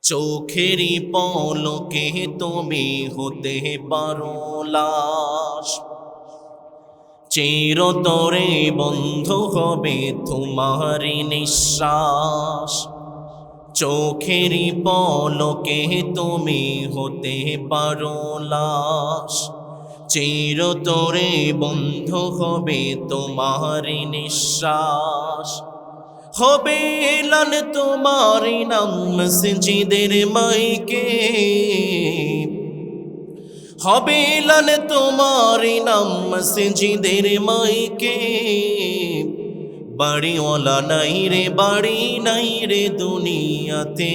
চোখেরই পলকে তুমি হতে পারো লাশ, চিরতরে বন্ধ হবে তোমারি নিঃশ্বাস। চোখেরই পলকে তুমি হতে পারো লাশ, চিরতরে বন্ধ হবে তোমারি নিঃশ্বাস। হবে এলান তোমারি নাম মসজিদের মাইকে, হবে এলান তোমারি নাম মসজিদের মাইকে। বাড়িওয়ালা নাই রে বাড়ি নাই রে দুনিয়াতে,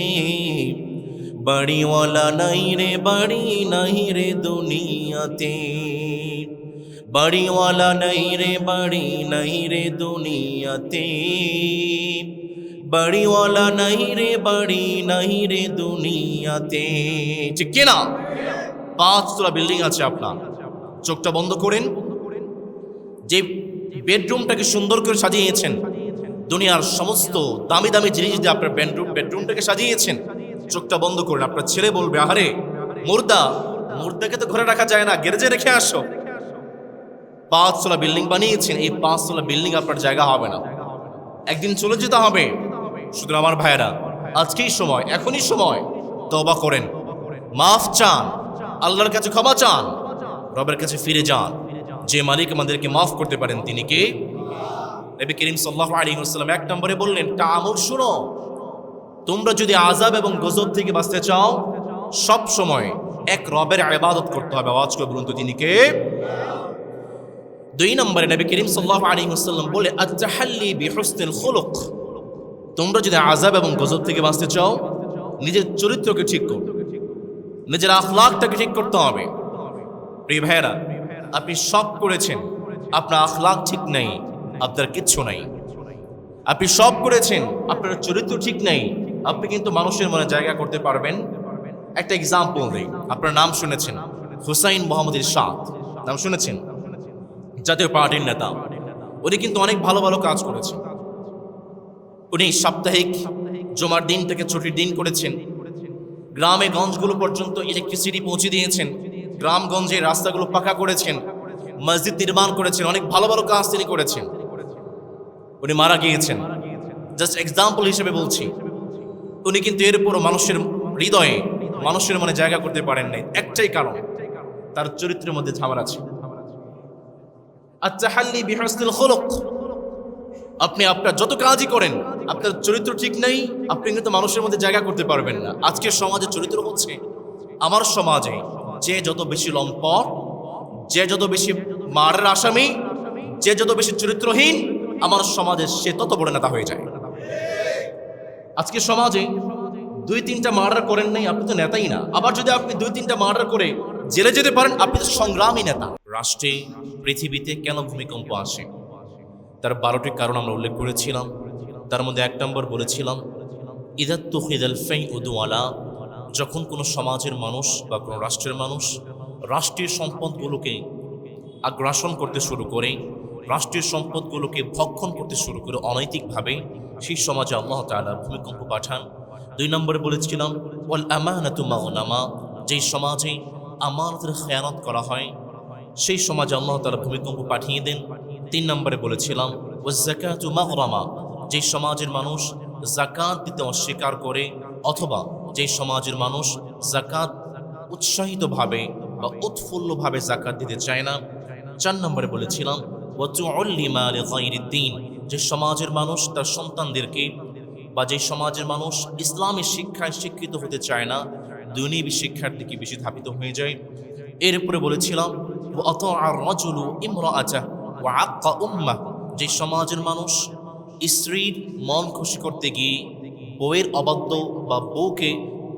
বাড়িওয়ালা নাই রে বাড়ি নাই রে দুনিয়াতে, বাড়িওয়ালা নাই রে বাড়ি নাই রে দুনিয়াতে, বাড়িওয়ালা নাই রে বাড়ি নাই রে দুনিয়াতে। ঠিক কিনা? 5 তলা বিল্ডিং আছে আপনার, চোখটা বন্ধ করেন। যে বেডরুমটাকে সুন্দর করে সাজিয়েছেন, দুনিয়ার সমস্ত দামি দামি জিনিস দিয়ে আপনার বেডরুমটাকে সাজিয়েছেন, চোখটা বন্ধ করেন। আপনার ছেলে বলবে, আহারে মুর্দাকে তো ঘরে রাখা যায় না, গ্যারেজে রেখে আসো। 5 তলা বিল্ডিং বানিয়েছেন, এই 5 তলা বিল্ডিং আপনার জায়গা হবে না, একদিন চলে যেতে হবে। শুধু আমার ভাইয়েরা, আজকেই সময়, এখনই সময়, তওবা করেন, মাফ চান, আল্লাহর কাছে ক্ষমা চান, রবের কাছে ফিরে যান। যে মালিক আমাদেরকে মাফ করতে পারেন তিনি কে? নবী করিম সাল্লাল্লাহু আলাইহি ওয়াসাল্লাম 1 নম্বরে বললেন, তা'মুর শুনো, তোমরা যদি আযাব এবং গজব থেকে বাঁচতে চাও, সব সময় এক রবের ইবাদত করতে হবে। আওয়াজ করে বলুন তো তিনি কে? 2 নম্বরে নবী করিম সাল্লাল্লাহু আলাইহি ওয়াসাল্লাম বলে, আত-তাহাল্লি বিহুসনিল খুলুক, তোমরা যদি আযাব এবং গজব থেকে বাঁচতে চাও, নিজের চরিত্রকে ঠিক করো, নিজের আখলাকটাকে ঠিক করতে হবে। প্রিয় ভাইয়েরা, আপনি সব করেছেন, আপনার আখলাক ঠিক নেই, আপনার কিচ্ছু নাই। আপনি সব করেছেন, আপনার চরিত্র ঠিক নেই, আপনি কিন্তু মানুষের মনে জায়গা করতে পারবেন। একটা এক্সাম্পল দিই, আপনার নাম শুনেছেন, হুসাইন মোহাম্মদ ইরশাদ, নাম শুনেছেন, জাতীয় পার্টির নেতা। উনি কিন্তু অনেক ভালো ভালো কাজ করেছেন। উনি সাপ্তাহিক জমার দিনটাকে ছুটির দিন করেছেন, গ্রামে গঞ্জগুলো পর্যন্ত ইলেকট্রিসিটি পৌঁছে দিয়েছেন, গ্রামগঞ্জের রাস্তাগুলো পাকা করেছেন, মসজিদ নির্মাণ করেছেন, অনেক ভালো ভালো কাজ তিনি করেছেন। উনি মারা গিয়েছেন, জাস্ট এক্সাম্পল হিসেবে বলছি। উনি কিন্তু এরপরও মানুষের হৃদয়ে, মানুষের মনে জায়গা করতে পারেন নাই, একটাই কারণ, তার চরিত্রের মধ্যে ঝামেলা ছিল। আত-তাহাল্লি বিহুসনিল খুলুক, আপনি আপনার যত কাজই করেন, আপনার চরিত্র ঠিক নেই, আপনি কিন্তু মানুষের মধ্যে জায়গা করতে পারবেন না। আজকের সমাজে চরিত্র হচ্ছে, আমার সমাজে যে যত বেশি লম্পট, যে যত বেশি মারের আসামি, যে যত বেশি চরিত্রহীন, আমার সমাজে সে তত বড় নেতা হয়ে যায়। আজকে সমাজে 2-3টা মার্ডার করেন নাই, আপনি তো নেতাই না। আবার যদি আপনি 2-3টা মার্ডার করে জেলে যেতে পারেন, আপনি তো সংগ্রামী নেতা। রাষ্ট্রে, পৃথিবীতে কেন ভূমিকম্প আসে, তার 12টি কারণ আমরা উল্লেখ করেছিলাম। তার মধ্যে 1 নম্বর বলেছিলাম, ইদাত্তুখিদাল ফাইউ দুআলা, যখন কোনো সমাজের মানুষ বা কোনো রাষ্ট্রের মানুষ রাষ্ট্রীয় সম্পদগুলোকে আগ্রাসন করতে শুরু করে, রাষ্ট্রীয় সম্পদগুলোকে ভক্ষণ করতে শুরু করে অনৈতিকভাবে, সেই সমাজে আল্লাহ তাআলা ভূমিকম্প পাঠান। 2 নম্বরে বলেছিলাম, ওয়াল আমানাতু মাগনামা, যেই সমাজে আমানতের খেয়ানত করা হয়, সেই সমাজে আল্লাহ তাআলা ভূমিকম্প পাঠিয়ে দেন। 3 নম্বরে বলেছিলাম, ওয়াজ যাকাতু মাগরামা, যেই সমাজের মানুষ যাকাত দিতে অস্বীকার করে, অথবা যেই সমাজের মানুষ যাকাত উৎসাহিতভাবে বা উৎফুল্লভাবে যাকাত দিতে চায় না। 4 নম্বরে বলেছিলাম, ওয়া তুআল্লিমা লিগাইরিদ্দিন, যে সমাজের মানুষ তার সন্তানদেরকে, বা যে সমাজের মানুষ ইসলামী শিক্ষায় শিক্ষিত হতে চায় না, দুনিয়াবী শিক্ষার দিকে বেশি ধাবিত হয়ে যায়। এরপরে বলেছিলাম, ওয়া আতাআর রাজুলু ইমরাআতাহু ওয়া আক্কা উম্মাহ, যে সমাজের মানুষ স্ত্রীর মন খুশি করতে গিয়ে বউয়ের অবাধ্য বা বউকে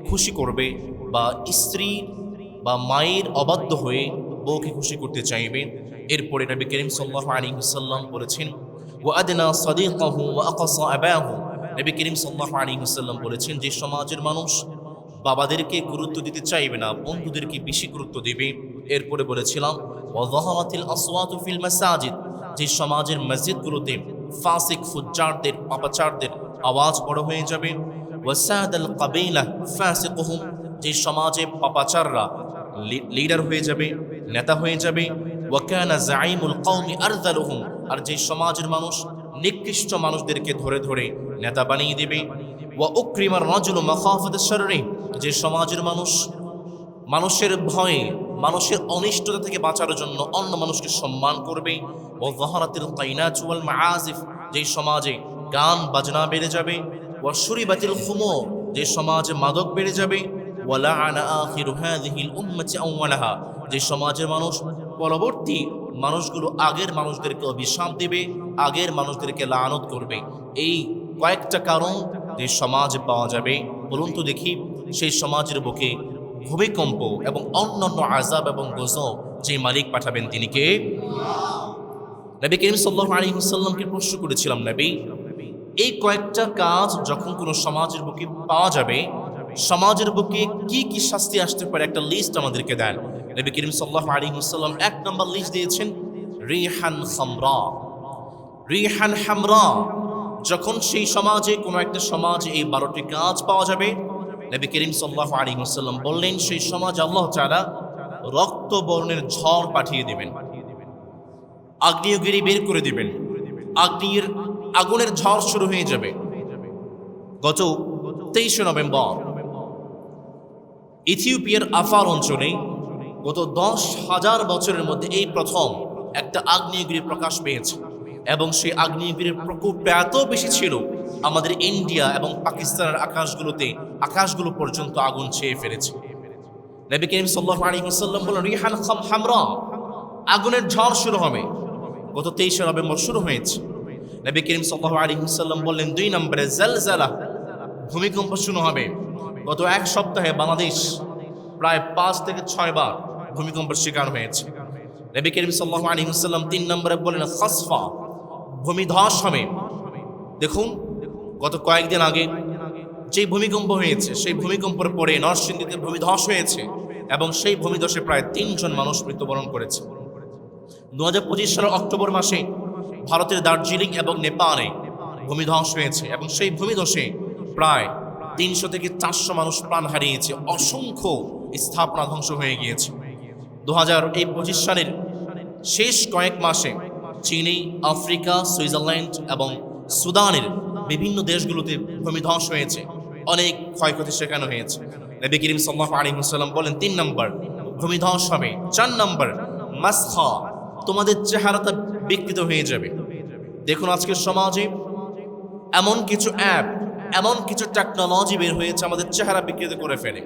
খুশি করবে, বা স্ত্রী বা মায়ের অবাধ্য হয়ে বউকে খুশি করতে চাইবে। এরপরে নবী করিম সাল্লাল্লাহু আলাইহি ওয়াসাল্লাম বলেছেন, ওয়া আদনা সাদিকাহু ওয়া আকসা আবাহু, নবী করিম সাল্লাল্লাহু আলাইহি ওয়াসাল্লাম বলেছেন, যে সমাজের মানুষ বাবাদেরকে গুরুত্ব দিতে চাইবে না, বন্ধুদেরকে বেশি গুরুত্ব দেবে। এরপরে বলেছিলাম, ওয়া যাহারাতিল আসওয়াতু ফিল মাসাজিদ, যে সমাজের মসজিদগুলোতে ফাসিক ফুজ্জারদের, পাপাচারদের আওয়াজ বড় হয়ে যাবে। ওয়াসাদাল কাবিলা ফাসিকুহুম, যে সমাজে পাপাচাররা লিডার হয়ে যাবে, নেতা হয়ে যাবে। ওয়া কানা জাইমুল কওমি আরযালুহুম, আর যে সমাজের মানুষ নিকৃষ্ট মানুষদেরকে ধরে ধরে নেতা বানিয়ে দেবে। ওয়া উকরিমার রাজুলু মাখাফাতাশ শাররি, যে সমাজের মানুষ মানুষের ভয়ে, মানুষের অনিষ্টতা থেকে বাঁচার জন্য অন্য মানুষকে সম্মান করবে। ও যাহারাতিল কাইনাত ওয়াল মাআজিফ, যে সমাজে গান বাজনা বেড়ে যাবে। ওয়া শুরিবাতিল খুমুর, যে সমাজে মাদক বেড়ে যাবে। ওয়া লাআনা আখিরু হাযিহিল উম্মতি আউওয়ালাহা, যে সমাজের মানুষ পরবর্তী মানুষগুলো আগের মানুষদেরকে অভিশাপ দেবে, আগের মানুষদেরকে লানত করবে। এই কয়েকটা কারণ যে সমাজে পাওয়া যাবে, বলুন তো দেখি সেই সমাজের বুকে ভূমিকম্প এবং অন্যান্য আযাব এবং গজব যে মালিক পাঠাবেন তিনি কে? নবী করিম সাল্লাল্লাহু আলাইহি ওয়াসাল্লামকে প্রশ্ন করেছিলাম, নবী এই কয়েকটা কাজ যখন কোনো সমাজের বুকে পাওয়া যাবে, সমাজের বুকে কি কি শাস্তি আসতে পারে একটা লিস্ট আমাদেরকে দেন। নবী করিম সাল্লাল্লাহু আলাইহি ওয়াসাল্লাম এক নম্বর লিস্ট দিয়েছেন রিহান খামরা। রিহান হামরা, যখন সেই সমাজে কোনো একটা সমাজে এই 12টি কাজ পাওয়া যাবে, নবী করিম সাল্লাল্লাহু আলাইহি ওয়াসাল্লাম বললেন সেই সমাজ আল্লাহ তাআলা রক্তবর্ণের ঝড় পাঠিয়ে দিবেন, আগ্নেয়গিরি বের করে দিবেন, আগুনের ঝড় শুরু হয়ে যাবে। গত 23 নভেম্বর ইথিওপিয়ার আফার অঞ্চলে গত 10,000 বছরের মধ্যে এই প্রথম একটা আগ্নেয়গিরি প্রকাশ পেয়েছে, এবং সেই আগ্নেয়গিরির প্রকোপ এত বেশি ছিল আমাদের ইন্ডিয়া এবং পাকিস্তানের আকাশগুলো পর্যন্ত আগুন ছেয়ে ফেলেছে। নবী করিম সাল্লাল্লাহু আলাইহি ওয়াসাল্লাম বলেন রিহান হামরা, আগুনের ঝড় শুরু হবে। গত 23 নভেম্বর শুরু হয়েছে। নবী করিম সাল্লাল্লাহু আলাইহি ওয়াসাল্লাম বললেন 2 নম্বরে জালজালা, ভূমিকম্প শুরু হবে। গত এক সপ্তাহে বাংলাদেশ প্রায় 5 থেকে 6 বার ভূমিকম্পের শিকার হয়েছে। নবী করিম সাল্লাল্লাহু আলাইহি ওয়াসাল্লাম 3 নম্বরে বলেন খাসফা, ভূমিধস হবে। দেখুন গত কয়েকদিন আগে যে ভূমিকম্প হয়েছে, সেই ভূমিকম্পের পরে নরসিংদীতে ভূমিধস হয়েছে, এবং সেই ভূমিধসে প্রায় 3 জন মানুষ মৃত্যুবরণ করেছে। 2025 সালের অক্টোবর মাসে ভারতের দার্জিলিং এবং নেপালে ভূমিধস হয়েছে, এবং সেই ভূমিধসে প্রায় 300 থেকে 400 মানুষ প্রাণ হারিয়েছে, অসংখ্য স্থাপনা ধ্বংস হয়ে গিয়েছে। 2025 সালের শেষ কয়েক মাসে চীনে, আফ্রিকা, সুইজারল্যান্ড এবং সুদানের বিভিন্ন দেশগুলোতে ভূমিধস হয়েছে, অনেক ক্ষয়ক্ষতি সেখানে হয়েছে। নবী করিম সাল্লাল্লাহু আলাইহি ওয়াসাল্লাম বলেন 3 নম্বর ভূমিধস হবে। 4 নম্বর মাসখা, তোমাদের চেহারাটা বিকৃত হয়ে যাবে। দেখুন আজকের সমাজে এমন কিছু অ্যাপ, এমন কিছু টেকনোলজি বের হয়েছে আমাদের চেহারা বিকৃত করে ফেলে।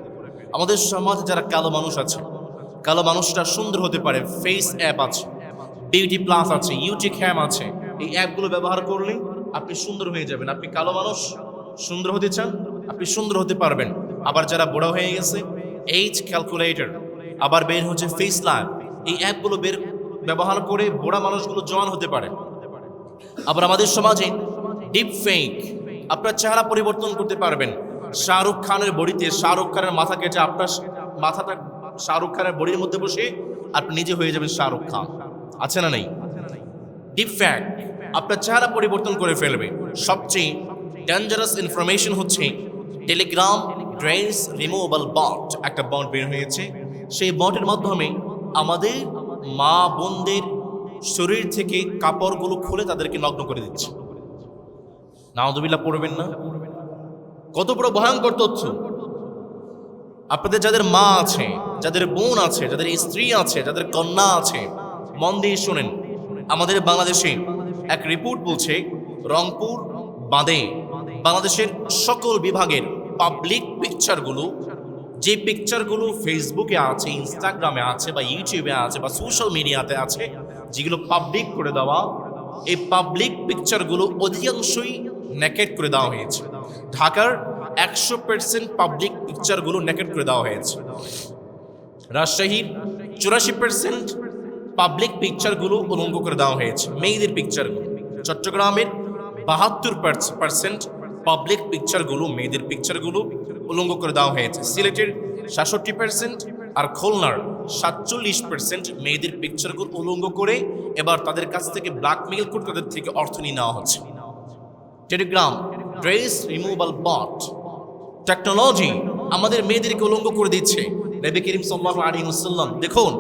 আমাদের সমাজে যারা কালো মানুষ আছে, কালো মানুষটা সুন্দর হতে পারে, ফেস অ্যাপ আছে, বিউটি প্লাস আছে, ইউটিক হ্যাম আছে। এই অ্যাপগুলো ব্যবহার করলে আপনি সুন্দর হয়ে যাবেন। আপনি কালো মানুষ, সুন্দর হতে চান, আপনি সুন্দর হতে পারবেন। আবার যারা বুড়া হয়ে গেছে, এইজ ক্যালকুলেটর, আবার বের হচ্ছে ফেস ল্যাব, এই অ্যাপগুলো ব্যবহার করে বুড়া মানুষগুলো জওয়ান হতে পারে। আবার আমাদের সমাজে ডিপ ফেক, আপনার চেহারা পরিবর্তন করতে পারবেন। শাহরুখ খানের বডিতে শাহরুখ খানের মাথা কেটে আপনার মাথাটা শাহরুখ খানের বডির মধ্যে বসে আপনি নিজে হয়ে যাবেন শাহরুখ খান, আছে না নেই? ডিপ ফেক আপনার চেহারা পরিবর্তন করে ফেলবে। সবচেয়ে ডেঞ্জারাস ইনফরমেশন হচ্ছে টেলিগ্রাম ড্রেস রিমুভাল বট, একটা বট বের হয়েছে। সেই বটের মাধ্যমে আমাদের মা বোনদের শরীর থেকে কাপড়গুলো খুলে তাদেরকে নগ্ন করে দিচ্ছে। নাউযুবিল্লাহ পড়বেন না? কত বড় ভয়ঙ্কর তথ্য! আপনাদের যাদের মা আছে, যাদের বোন আছে, যাদের স্ত্রী আছে, যাদের কন্যা আছে, মন দিয়ে শুনেন। আমাদের বাংলাদেশে এক রিপোর্ট বলছে রংপুর বাদে বাংলাদেশের সকল বিভাগের পাবলিক পিকচারগুলো, যে পিকচারগুলো ফেসবুকে আছে, ইনস্টাগ্রামে আছে, বা ইউটিউবে আছে, বা সোশ্যাল মিডিয়াতে আছে, যেগুলো পাবলিক করে দেওয়া, এই পাবলিক পিকচারগুলো অধিকাংশই নেকেড করে দেওয়া হয়েছে। ঢাকার 100% পাবলিক পিকচারগুলো নেকেড করে দেওয়া হয়েছে। রাজশাহীর 84% পাবলিক পিকচারগুলো উলঙ্গ করে দেওয়া হয়েছে, মেয়েদের পিকচারগুলো। চট্টগ্রামের 72% পাবলিক পিকচারগুলো, মেয়েদের পিকচারগুলো উলঙ্গ করে দেওয়া হয়েছে। সিলেটের 66% আর খুলনার 47% মেয়েদের পিকচারগুলো উলঙ্গ করে এবার তাদের কাছ থেকে ব্ল্যাকমেইল করে তাদের থেকে অর্থ নিয়ে নেওয়া হচ্ছে। টেলিগ্রাম ড্রেস রিমুভাল বট, টেকনোলজি আমাদের মেয়েদেরকে উলঙ্গ করে দিচ্ছে। নবী করিম সাল্লাল্লাহু আলাইহি ওয়াসাল্লাম দেখুন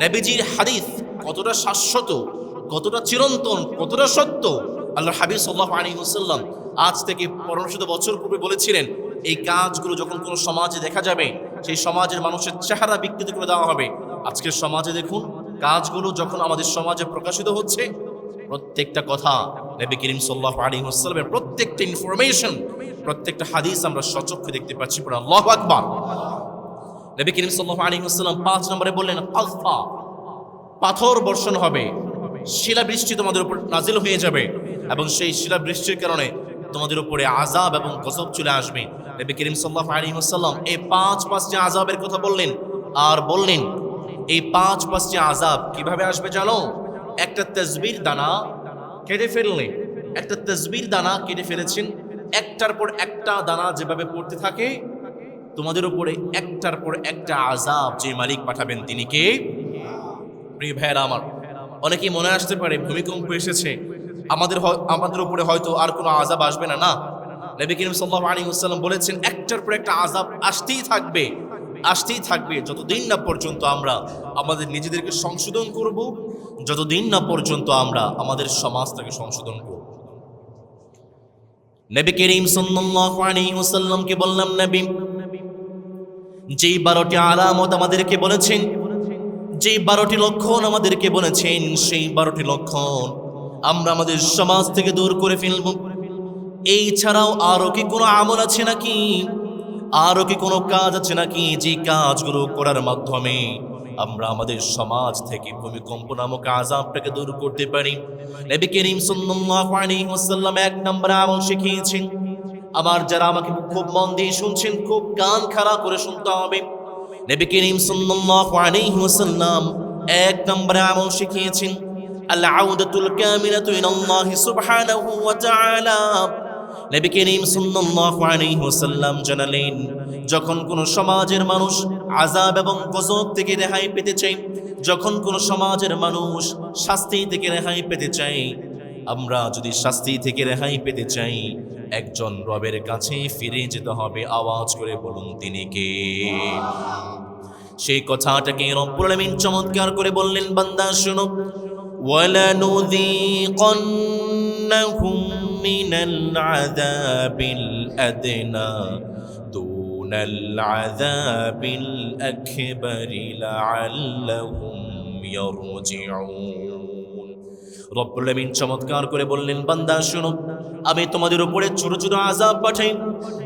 নবীজির হাদিস কতটা শাশ্বত, কতটা চিরন্তন, কতটা সত্য। আল্লাহর হাবিব সাল্লাল্লাহু আলাইহি ওয়াসাল্লাম আজ থেকে 1500 বছর পূর্বে বলেছিলেন এই কাজগুলো যখন কোনো সমাজে দেখা যাবে সেই সমাজের মানুষের চেহারা বিকৃত করে দেওয়া হবে। আজকের সমাজে দেখুন কাজগুলো যখন আমাদের সমাজে প্রকাশিত হচ্ছে, প্রত্যেকটা কথা নবী করিম সাল্লাল্লাহু আলাইহি ওয়াসাল্লামের প্রত্যেকটা ইনফরমেশন, প্রত্যেকটা হাদিস আমরা সচক্ষে দেখতে পাচ্ছি। পড়া আল্লাহু আকবার। নবী করিম সাল্লাল্লাহু আলাইহি ওয়াসাল্লাম 5 নম্বরে বললেন কাযফা, পাথর বর্ষণ হবে, শিলাবৃষ্টি তোমাদের উপর নাজিল হয়ে যাবে এবং সেই শিলাবৃষ্টির কারণে তোমাদের উপরে আযাব এবং গজব চলে আসবে। নবী করিম সাল্লাল্লাহু আলাইহি ওয়াসাল্লাম এই 5টি আযাবের কথা বললেন আর বললেন এই 5টি আযাব কিভাবে আসবে জানো? একটা তাসবির দানা কেটে ফেললে, একটা তাসবির দানা কেটে ফেলেছেন, একটার পর একটা দানা যেভাবে পড়তে থাকে তোমাদের উপরে একটার পর একটা আযাব যে মালিক পাঠাবেন তিনি কে? প্রিয় ভাইয়েরা আমার, অনেকেই মনে আসতে পারে ভূমিকম্প এসেছে আমাদের উপরে হয়তো আর কোনো আযাব আসবে না। না, নবী করিম সাল্লাল্লাহু আলাইহি ওয়াসাল্লাম বলেছেন একটার পর একটা আযাব আসতেই থাকবে, আসতেই থাকবে, যতদিন না পর্যন্ত আমরা আমাদের নিজেদেরকে সংশোধন করব, যতদিন না পর্যন্ত আমরা আমাদের সমাজটাকে সংশোধন করব। নবী করিম সাল্লাল্লাহু আলাইহি ওয়াসাল্লামকে বললাম নবী যেই 12টি আলামত আমাদেরকে বলেছেন, যেই 12টি লক্ষণ আমাদেরকে বলেছেন, সেই 12টি লক্ষণ আমরা আমাদের সমাজ থেকে দূর করে ফেলব। এই ছাড়াও আরো কি কোনো আমল আছে নাকি, আরো কি কোনো কাজ আছে নাকি যে কাজগুলো করার মাধ্যমে আমরা আমাদের সমাজ থেকে ভূমিকম্প নামক আযাবটাকে দূর করতে পারি? নবী করিম সাল্লাল্লাহু আলাইহি ওয়াসাল্লাম 1 নম্বর আমল শিখিয়েছেন। আমার যারা আমাকে খুব মন দিয়ে শুনছেন, খুব কান খাড়া করে শুনতে হবে। নবী করিম সাল্লাল্লাহু আলাইহি ওয়াসাল্লাম 1 নম্বর আমল শিখিয়েছেন আল আউদাতুল কামিলাতু ইলাল্লাহি সুবহানাহু ওয়া তাআলা। নবী করিম সাল্লাল্লাহু আলাইহি ওয়াসাল্লাম জানালেন যখন কোন সমাজের মানুষ আযাব এবং গজব থেকে রেহাই পেতে চায়, যখন কোন সমাজের মানুষ শাস্তি থেকে রেহাই পেতে চায়, আমরা যদি শাস্তি থেকে রেহাই পেতে চাই একজন রবের কাছে ফিরে যেতে হবে। আওয়াজ করে বলুন তিনি কে? সেই কথাটাকে রব্বুল আলামিন চমৎকার করে বললেন বান্দা শোনো, ওয়ালানুযীকান্নাহুম মিনাল আযাবিল আদনা দুনাল আযাবিল আকবারি লাআল্লাহুম ইয়ারজিউন। রব্বুল আমিন চমৎকার করে বললেন বান্দা শুনো, আমি তোমাদের উপরে ছোট ছোট আযাব পাঠাই,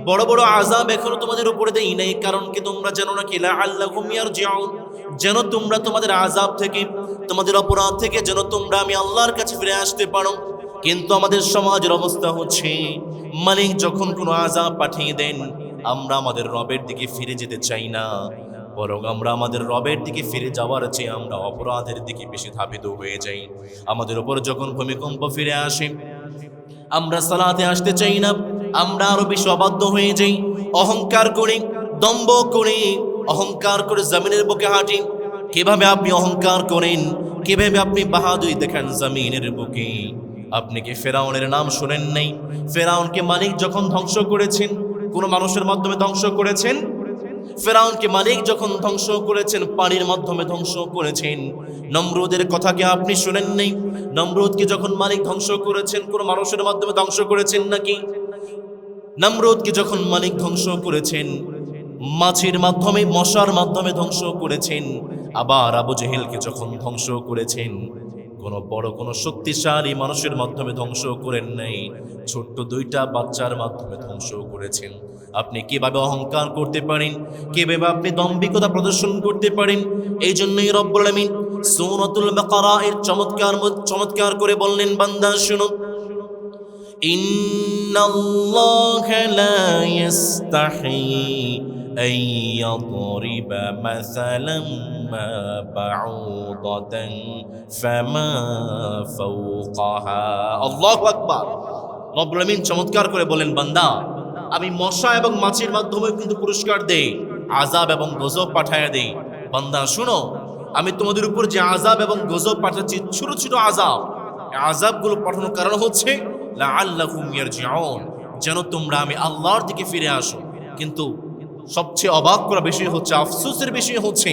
বড় বড় আযাব এখনো তোমাদের উপরে দেই নাই। কারণ কি তোমরা জানো না কি লাআল্লাহুম ইয়ারজিউন, যেন তোমরা তোমাদের আযাব থেকে, তোমাদের অপরাধ থেকে যেন তোমরা আমি আল্লাহর কাছে ফিরে আসতে পারো। কিন্তু আমাদের সমাজের অবস্থা হচ্ছে মালিক যখন কোনো আযাব পাঠিয়ে দেন আমরা আমাদের রবের দিকে ফিরে যেতে চাই না, বরং আমরা আমাদের রবের দিকে ফিরে যাওয়ার চেয়ে আমরা অপরাধের দিকে বেশি ধাবিত হয়ে যাই। আমাদের উপর যখন ভূমিকম্প ফিরে আসে আমরা সালাতে আসতে চাই না, আমরা আরো বেশি অবাধ্য হয়ে যাই, অহংকার করি, দম্ভ করি, অহংকার করে জমিনের বুকে হাঁটি। কিভাবে আপনি অহংকার করেন, কিভাবে আপনি বাহাদুরি দেখান জমিনের বুকে? আপনি কি ফেরাউনের নাম শুনেন নাই? ফেরাউনকে মালিক যখন ধ্বংস করেছেন কোন মানুষের মাধ্যমে ধ্বংস করেছেন? ফেরাউনকে মালিক যখন ধ্বংস করেছেন পানির মাধ্যমে ধ্বংস করেছেন। নমরুদের কথা কি আপনি শুনেন নাই? নমরুদকে যখন মালিক ধ্বংস করেছেন কোন মানুষের মাধ্যমে ধ্বংস করেছেন নাকি? নমরুদকে যখন মালিক ধ্বংস করেছেন মাছির মাধ্যমে, মশার মাধ্যমে ধ্বংস করেছেন। আবার আবু জেহেলকে যখন ধ্বংস করেছেন কোন বড় কোন শক্তিশালী মানুষের মাধ্যমে ধ্বংস করেন নাই, ছোট্ট 2টা বাচ্চার মাধ্যমে ধ্বংস করেছেন। আপনি কিভাবে অহংকার করতে পারেন, কিভাবে আপনি দম্ভিকতা প্রদর্শন করতে পারেন? এই জন্যই রব্বুল আমিন সূরাতুল বাকারা এর চমৎকার করে বললেন বান্দা শুনো, ইন্নাল্লাহা লা ইস্তাহি আন ইয়াদরিবা মাসালাম মা বাউদাতান ফামা ফাওকাহা। আল্লাহু আকবার। রব্বুল আমিন চমৎকার করে বলেন বান্দা আমি মশা এবং মাছির মাধ্যমে কিন্তু পুরস্কার দেই, আযাব এবং গজব পাঠায়া দেই। বান্দা শুনো, আমি তোমাদের উপর যে আযাব এবং গজব পাঠাচ্ছি ছোট ছোট আযাব, এই আযাবগুলো পাঠানোর কারণ হচ্ছে লাআল্লাকুম ইয়ারজিউন, যেন তোমরা আমি আল্লাহর দিকে ফিরে আসো। কিন্তু সবচেয়ে অবাক করা বিষয় হচ্ছে, আফসোসের বিষয় হচ্ছে,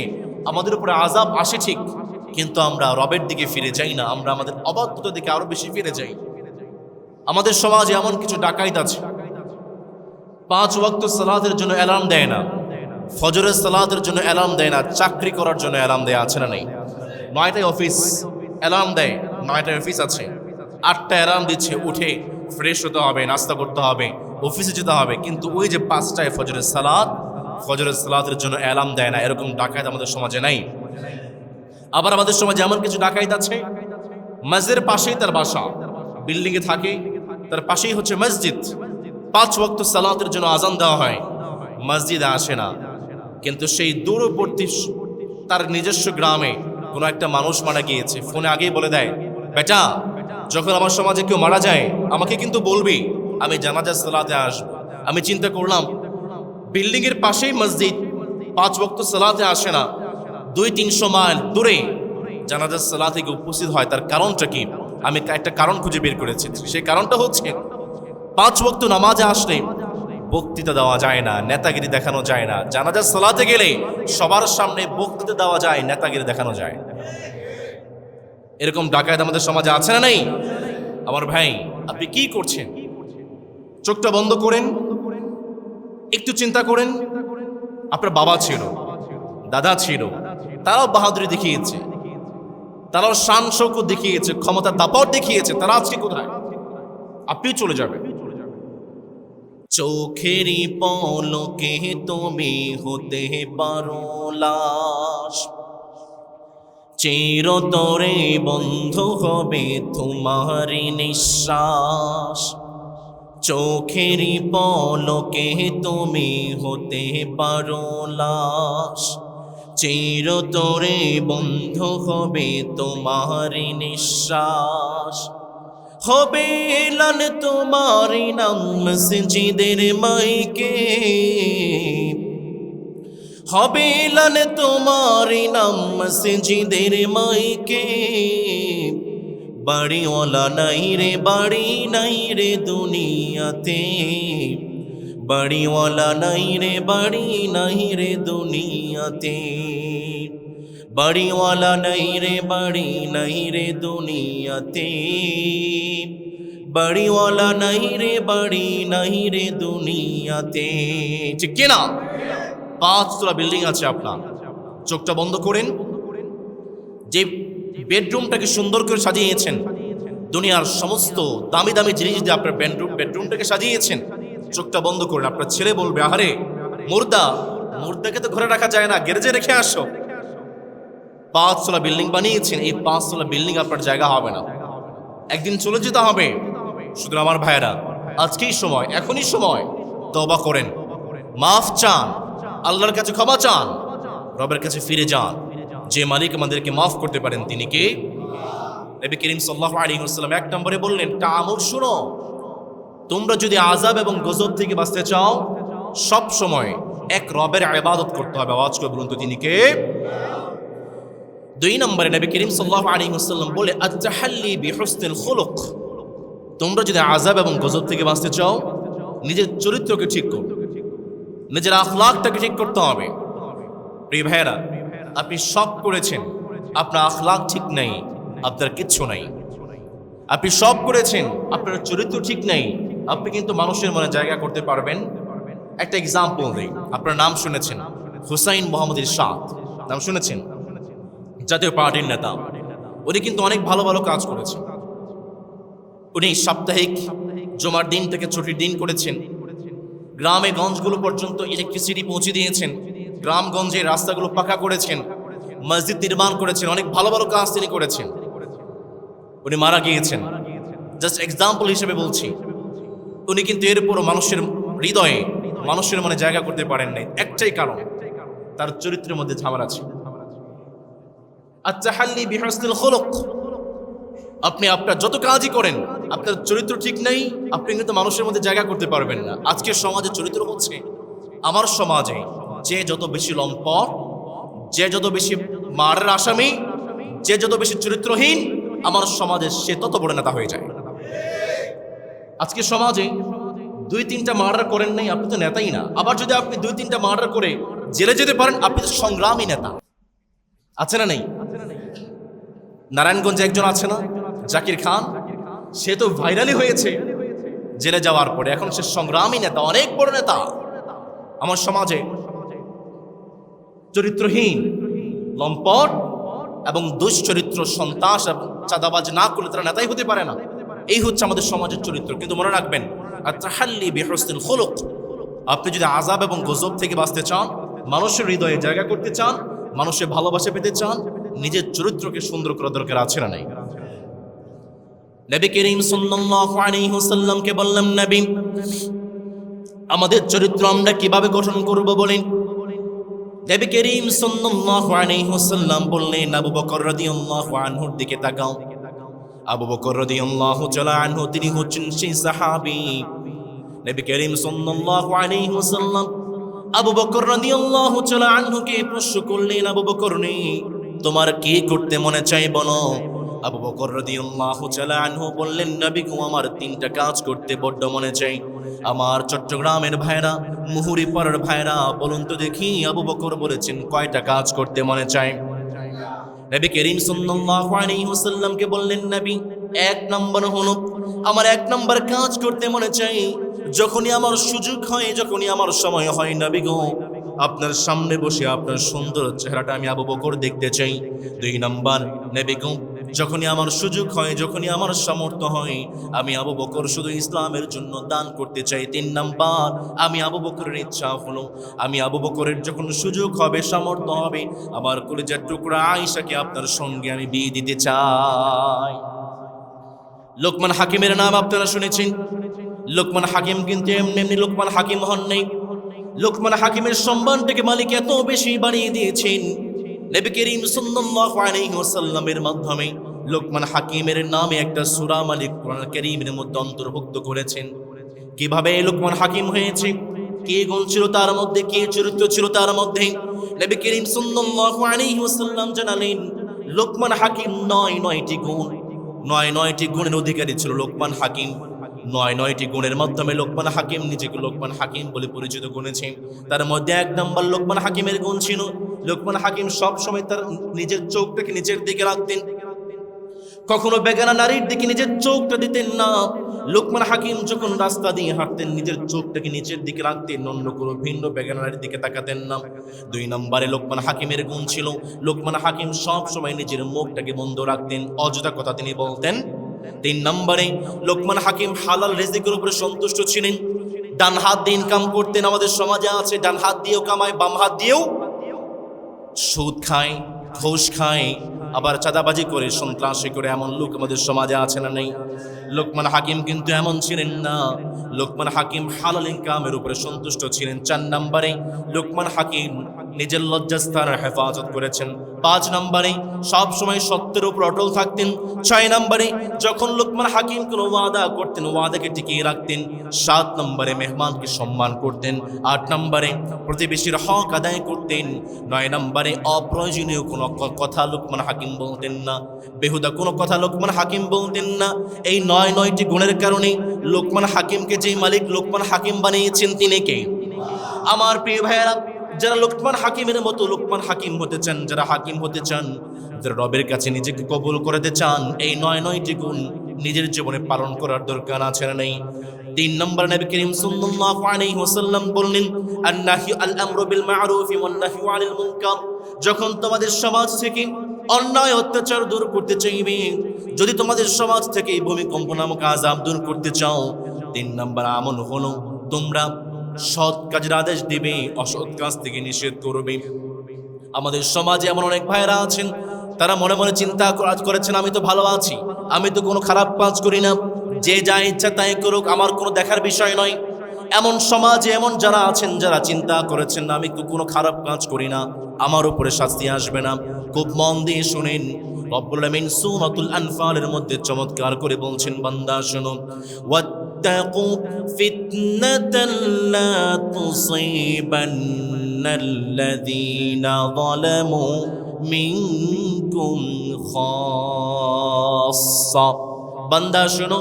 আমাদের উপরে আযাব আসে ঠিক, কিন্তু আমরা রবের দিকে ফিরে যাই না, আমরা আমাদের অবাধ্যতার দিকে আরো বেশি ফিরে যাই। আমাদের সমাজে এমন কিছু ডাকাইত আছে, 5 ওয়াক্ত সালাতের জন্য অ্যালার্ম দেয় না, ফজরের সালাতের জন্য অ্যালার্ম দেয় না, চাকরি করার জন্য অ্যালার্ম দেয়া আছে না নেই? 9টায় অফিস, অ্যালার্ম দেয়, 9টায় অফিস আছে, 8টায় অ্যালার্ম দিচ্ছে, উঠে ফ্রেশ হতে হবে, নাস্তা করতে হবে, অফিসে যেতে হবে, কিন্তু ওই যে 5টায় ফজরের সালাতের জন্য অ্যালার্ম দেয় না। এরকম ডাকাইত আমাদের সমাজে নাই। আবার আমাদের সমাজে এমন কিছু ডাকাইত আছে, মসজিদের পাশেই তার বাসা, বিল্ডিংয়ে থাকে, তার পাশেই হচ্ছে মসজিদ, 5 ওয়াক্ত সালাতের জন্য আজান দেওয়া হয়, মসজিদে আসে না, কিন্তু সেই দূরবর্তী তার নিজস্ব গ্রামে কোনো একটা মানুষ মারা গিয়েছে, ফোনে আগেই বলে দেয়, বেটা যখন আমার সমাজে কেউ মারা যায় আমাকে কিন্তু বলবি, আমি জানাজার সালাতে আসবো। আমি চিন্তা করলাম, বিল্ডিং এর পাশেই মসজিদ, 5 ওয়াক্ত সালাতে আসে না, 200-300 মাইল দূরে জানাজার সালাতে গিয়ে উপস্থিত হয়, তার কারণটা কি? আমি একটা কারণ খুঁজে বের করেছি। সেই কারণটা হচ্ছে, 5 ওয়াক্ত নামাজে আসলে বক্তৃতা দেওয়া যায় না, নেতাগিরি দেখানো যায় না, জানাজার সালাতে গেলে সবার সামনে বক্তৃতা দেওয়া যায়, নেতাগিরি দেখানো যায়। এরকম ডাকায়েত আমাদের সমাজে আছে না নেই? আমার ভাই, আপনি কি করছেন? চোখটা বন্ধ করেন, একটু চিন্তা করেন, আপনার বাবা ছিল, দাদা ছিল, তারাও বাহাদুরি দেখিয়েছে, তারাও শান শৌকত দেখিয়েছে, ক্ষমতার দাপট দেখিয়েছে, তারা আজকে কোথায়? আপনিও চলে যাবেন। চোখেরই পলকে তুমি হতে পারো লাশ, চিরতরে বন্ধ হবে তোমারই নিঃশ্বাস। চোখেরই পলকে তুমি হতে পারো লাশ, চিরতরে বন্ধ হবে তোমারই নিঃশ্বাস। হবে এলান তোমারই নাম মসজিদের মাইকে, হবে এলান তোমারই নাম মসজিদের মাইকে। বাড়িওয়ালা নাই রে, বাড়ি নাই রে দুনিয়াতে, বাড়িওয়ালা নাই রে, বাড়ি নাই রে দুনিয়াতে, বাড়িওয়ালা নাই রে, বাড়ি নাই রে দুনিয়াতে, বাড়িওয়ালা নাই রে, বাড়ি নাই রে দুনিয়াতে। ঠিক কিনা? 5 তলা বিল্ডিং আছে আপনার, চোখটা বন্ধ করেন, যে বেডরুমটাকে সুন্দর করে সাজিয়েছেন, দুনিয়ার সমস্ত দামি দামি জিনিস দিয়ে আপনার বেডরুমটাকে সাজিয়েছেন, চোখটা বন্ধ করেন। আপনার ছেলে বলবে, আরে মুর্দাকে তো ঘরে রাখা যায় না, গ্যারেজে রেখে আসো। 5 তলা বিল্ডিং বানিয়েছেন, এই 5 তলা বিল্ডিং আপনার জায়গা হবে না, একদিন চলে যেতে হবে। সুতরাং আমার ভাইয়েরা, আজকেই সময়, এখনই সময়, তওবা করেন, মাফ চান, আল্লাহর কাছে ক্ষমা চান, রবের কাছে ফিরে যান। যে মালিক আমাদেরকে মাফ করতে পারেন তিনি কে? নবী করিম সাল্লাল্লাহু আলাইহি ওয়াসাল্লাম 1 নম্বরে বললেন, তাআমুর শুনো, তোমরা যদি আযাব এবং গজব থেকে বাঁচতে চাও, সব সময় এক রবের ইবাদত করতে হবে। আওয়াজ করে বলুন তো, তিনি কে? 2 নম্বরে নবী করিম সাল্লাল্লাহু আলাইহি ওয়াসাল্লাম বলে, আত-তাহাল্লি বিহুসনিল খুলুক, তোমরা যদি আযাব এবং গজব থেকে বাঁচতে চাও, নিজের চরিত্রকে ঠিক করো, নিজের আখলাকটাকে ঠিক করতে হবে। প্রিয় ভাইয়েরা, আপনি সব করেছেন, আপনার আখলাক ঠিক নাই, আপনার কিচ্ছু নাই। আপনি সব করেছেন, আপনার চরিত্র ঠিক নাই, আপনি কিন্তু মানুষের মনে জায়গা করতে পারবেন। একটা এক্সাম্পল দিই, আপনার নাম শুনেছেন, হুসাইন মোহাম্মদ ইরশাদ, নাম শুনেছেন? জাতীয় পার্টির নেতা। উনি কিন্তু অনেক ভালো ভালো কাজ করেছেন। উনি সাপ্তাহিক জমার দিন থেকে ছুটির দিন করেছেন, গ্রামে গঞ্জগুলো পর্যন্ত ইলেকট্রিসিটি পৌঁছে দিয়েছেন, গ্রামগঞ্জে রাস্তাগুলো পাকা করেছেন, মসজিদ নির্মাণ করেছেন, অনেক ভালো ভালো কাজ তিনি করেছেন। উনি মারা গিয়েছেন, জাস্ট এক্সাম্পল হিসেবে বলছি। উনি কিন্তু এরপরও মানুষের হৃদয়ে, মানুষের মনে জায়গা করতে পারেন নাই, একটাই কারণ, তার চরিত্রের মধ্যে ঝামেলা ছিল। আত-তাহাল্লি বিহুসনিল খুলুক, আপনি আপনার যত কাজই করেন, আপনার চরিত্র ঠিক নাই, আপনি কিন্তু মানুষের মধ্যে জায়গা করতে পারবেন না। আজকের সমাজে চরিত্র হচ্ছে, আমার সমাজে যে যত বেশি লম্পট, যে যত বেশি মারের আসামি, যে যত বেশি চরিত্রহীন, আমার সমাজে সে তত বড় নেতা হয়ে যায়। আজকের সমাজে 2-3টা মার্ডার করেন নাই, আপনি তো নেতাই না। আবার যদি আপনি 2-3টা মার্ডার করে জেলে যেতে পারেন, আপনি তো সংগ্রামী নেতা। আছে না নেই? নারায়ণগঞ্জে একজন আছে না, জাকির খান, সে তো ভাইরালি হয়েছে জেলে যাওয়ার পরে, এখন সে সংগ্রামী নেতা, অনেক বড় নেতা। আমার সমাজে চরিত্রহীন, লম্পট এবং দুশ্চরিত্র, সন্ত্রাস এবং চাঁদাবাজ না করলে তারা নেতাই হতে পারে না। এই হচ্ছে আমাদের সমাজের চরিত্র। কিন্তু মনে রাখবেন, আত-তাহাল্লি বিহুসনিল খুলুক, আপনি যদি আযাব এবং গজব থেকে বাঁচতে চান, মানুষের হৃদয়ে জায়গা করতে চান, মানুষের ভালোবাসা পেতে চান, নিজের চরিত্রকে সুন্দর করা দরকার। আছে না নাই? নবী করিম সাল্লাল্লাহু আলাইহি ওয়াসাল্লামকে বললাম, নবী আমাদের চরিত্র আমরা কিভাবে গঠন করব বলেন। নবী করিম সাল্লাল্লাহু আলাইহি ওয়াসাল্লাম বললেন, আবু বকর রাদিয়াল্লাহু আনহুর দিকে তাকাও। আবু বকর রাদিয়াল্লাহু তাআলা আনহু, তিনি হচ্ছেন সেই সাহাবী। নবী করিম সাল্লাল্লাহু আলাইহি ওয়াসাল্লাম আবু বকর রাদিয়াল্লাহু তাআলা আনহুকে প্রশ্ন করলেন, আবু বকর নে, তোমার কি করতে মনে চাই বলো। আবু বকর রাদিয়াল্লাহু তাআলা আনহু বললেন, নবী গো, আমার 3টা কাজ করতে বড্ড মনে চাই। আমার চট্টগ্রামের ভাইরা, মুহুরীপাড়ার ভাইরা, বলুন তো দেখি আবু বকর বলেছেন কয়টা কাজ করতে মনে চাই। নবী করিম সাল্লাল্লাহু আলাইহি ওয়াসাল্লামকে বললেন, নবী 1 নম্বর হলো, আমার 1 নম্বর কাজ করতে মনে চাই, যখনই আমার সুযোগ হয়, যখনই আমার সময় হয়, নবী গো, আপনার সামনে বসে আপনার সুন্দর চেহারাটা আমি আবু বকর দেখতে চাই। 2 নম্বর, নবী গো, যখনই আমার সুযোগ হয়, যখনই আমার সামর্থ্য হয়, আমি আবু বকর শুধু ইসলামের জন্য দান করতে চাই। 3 নম্বর, আমি আবু বকরের ইচ্ছা হলো, আমি আবু বকরের যখন সুযোগ হবে, সামর্থ্য হবে, আমার কলিজার টুকরা আয়েশাকে আপনার সঙ্গে আমি বিয়ে দিতে চাই। লোকমান হাকিমের নাম আপনারা শুনেছেন। লোকমান হাকিম কিন্তু এমনি এমনি লোকমান হাকিম হন নাই। লোকমান হাকিমের সম্মানটাকে মালিক এত বেশি বাড়িয়ে দিয়েছেন, নবী করিম সাল্লাল্লাহু আলাইহি ওয়াসাল্লামের মাধ্যমে লোকমান হাকিমের নামে একটা সূরা মালিক কোরআন কারীমের মধ্যে অন্তর্ভুক্ত করেছেন। কিভাবে লোকমান হাকিম হয়েছে, কি গুণ ছিল তার মধ্যে, কি চরিত্র ছিল তার মধ্যে, নবী করিম সাল্লাল্লাহু আলাইহি ওয়াসাল্লাম জানালেন, লোকমান হাকিম 9টি গুণ, 9টি গুণের অধিকারী ছিল লোকমান হাকিম। 9টি গুণের মাধ্যমে লোকমান হাকিম নিজেকে লোকমান হাকিম বলে পরিচিত করেছেন। তার মধ্যে 1 নম্বর লোকমান হাকিমের গুণ ছিল, লোকমান হাকিম সব সময় তার নিজের চোখটাকে নিচের দিকে রাখতেন, কখনো বেগানা নারীর দিকে নিজের চোখটা দিতেন না। লোকমান হাকিম যখন রাস্তা দিয়ে হাঁটতেন, নিজের চোখটাকে নিচের দিকে রাখতেন, অন্য কোনো ভিন্ন বেগানা নারীর দিকে তাকাতেন না। 2 নম্বরে লোকমান হাকিমের গুণ ছিল, লোকমান হাকিম সব সময় নিজের মুখটাকে বন্ধ রাখতেন, অযথা কথা তিনি বলতেন। 3 নম্বরে লোকমান হাকিম হালাল রিজিকের উপরে সন্তুষ্ট ছিলেন। ডান হাত দিয়ে ইনকাম করতেন। আমাদের সমাজে আছে ডান হাত দিয়েও কামায়, বাম হাত দিয়েও সুদ খায়, ঘুষ খায়, আবার চাঁদাবাজি করে, সন্ত্রাসী করে, এমন লোক আমাদের সমাজে আছে না নেই? লোকমান হাকিম কিন্তু এমন ছিলেন না। লোকমান হাকিম হালাল ইনকামের উপরে সন্তুষ্ট ছিলেন। 4 নম্বরে লোকমান হাকিম নিজের লজ্জাস্থানের হেফাজত করেছেন। 5 নম্বরে সব সময় সত্যের উপর অটল থাকতেন। 6 নম্বরে যখন লোকমান হাকিম কোনো ওয়াদা করতেন, ওয়াদাকে টিকিয়ে রাখতেন। 7 নম্বরে মেহমানকে সম্মান করতেন। 8 নম্বরে প্রতিবেশীর হক আদায় করতেন। 9 নম্বরে অপ্রয়োজনীয় কোনো কথা লোকমান হাকিম বলতেন না, বেহুদা কোনো কথা লোকমান হাকিম বলতেন না। এই 9টি গুণের কারণে লোকমান হাকিমকে যে মালিক লোকমান হাকিম বানিয়েছেন, তিনি কে? আমার প্রিয় ভাইয়েরা, যারা লোকমান হাকিমের মতো লোকমান হাকিম হতে চান, যারা হাকিম হতে চান, যারা রবের কাছে নিজেকে কবুল করতে চান, এই 9টি গুণ নিজের জীবনে পালন করার দরকার আছে না নেই? 3 নম্বর, নবী করিম সাল্লাল্লাহু আলাইহি ওয়াসাল্লাম বললেন, আন-নাহয়ু আল-আমরু বিল মা'রুফি ওয়ান-নাহয়ু আনিল মুনকার। যখন তোমাদের সমাজ থেকে অন্যায় অত্যাচার দূর করতে চাইবে, যদি তোমাদের সমাজ থেকে ভূমিকম্প নামক আযাব দূর করতে চাও, 3 নম্বর আমল হলো তোমরা সৎ কাজের আদেশ দিবে, অসৎ কাজ থেকে নিষেধ করবে। আমাদের সমাজে এমন অনেক ভাইরা আছেন, তারা মনে মনে চিন্তা করেছেন, আমি তো ভালো আছি, আমি তো কোনো খারাপ কাজ করি না, যে যা ইচ্ছা তাই করুক, আমার কোনো দেখার বিষয় নয়। এমন সমাজে এমন যারা আছেন, যারা চিন্তা করেছেন, আমি তো কোনো খারাপ কাজ করি না, আমার উপরে শাস্তি আসবে না। খুব মন দিয়ে শুনেন, রব্বুল আমিন সূরাতুল আনফালের মধ্যে চমৎকার করে বলছেন, বান্দা শোনো, ওয়াত্তাকু ফিতনাতাল লা তুসিবান্নাল্লাযীনা যালামু মিনকুম খাসসা। বান্দা শোনো,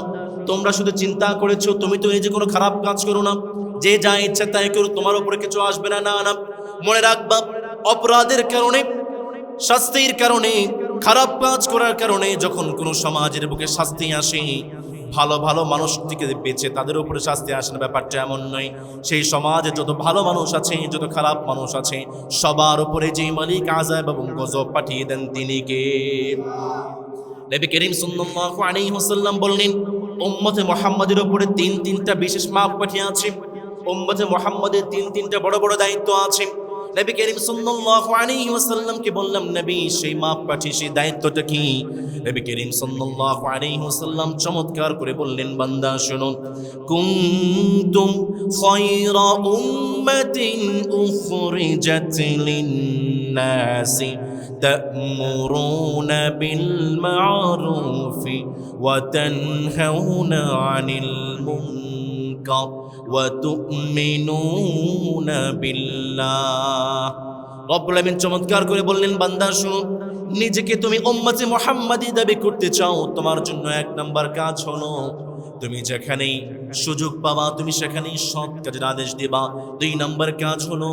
তোমরা শুধু চিন্তা করেছো তুমি তো এই যে কোনো খারাপ কাজ করো না, যে যা ইচ্ছা তাই করো, তোমার উপরে কিছু আসবে না। না না, মনে রাখবা অপরাধের কারণে, শাস্তির কারণে, খারাপ কাজ করার কারণে যখন কোনো সমাজের বুকে শাস্তি আসে, ভালো ভালো মানুষ থেকে বেঁচে তাদের উপরে শাস্তি আসে না, ব্যাপারটা এমন নয়। সেই সমাজে যত ভালো মানুষ আছে, যত খারাপ মানুষ আছে, সবার উপরে যে মালিক আযাব এবং গজব পাঠিয়ে দেন তিনি কে? নবী করিম সাল্লাল্লাহু আলাইহি ওয়াসাল্লাম বললেন, উম্মতে মুহাম্মাদের উপরে তিনটা বিশেষ মাপ পাঠিয়ে আছে। উম্মতে মুহাম্মাদের তিনটা বড় বড় দায়িত্ব আছে। নবী করিম সাল্লাল্লাহু আলাইহি ওয়াসাল্লামকে বললাম, নবী সেই মাপ পাঠিয়ে সেই দায়িত্বটা কি? নবী করিম সাল্লাল্লাহু আলাইহি ওয়াসাল্লাম চমৎকার করে বললেন, বান্দা শুনুন, কুনতুম খায়রা উম্মাতিন উখরিজাত লিন-নাসি তা'মুরুনা বিল মা'রুফি ওয়া তানহাউনা আনিল মুনকার ওয়া তু'মিনুনা বিল্লাহ। রব্বুল আমিন চমৎকার করে বললেন, বান্দা শুনো, নিজেকে তুমি উম্মতে মুহাম্মাদি দাবি করতে চাও, তোমার জন্য এক নাম্বার কাজ হলো তুমি যেখানেই সুযোগ পাবা তুমি সেখানেই সৎ কাজের আদেশ দিবা। 2 নাম্বার কাজ হলো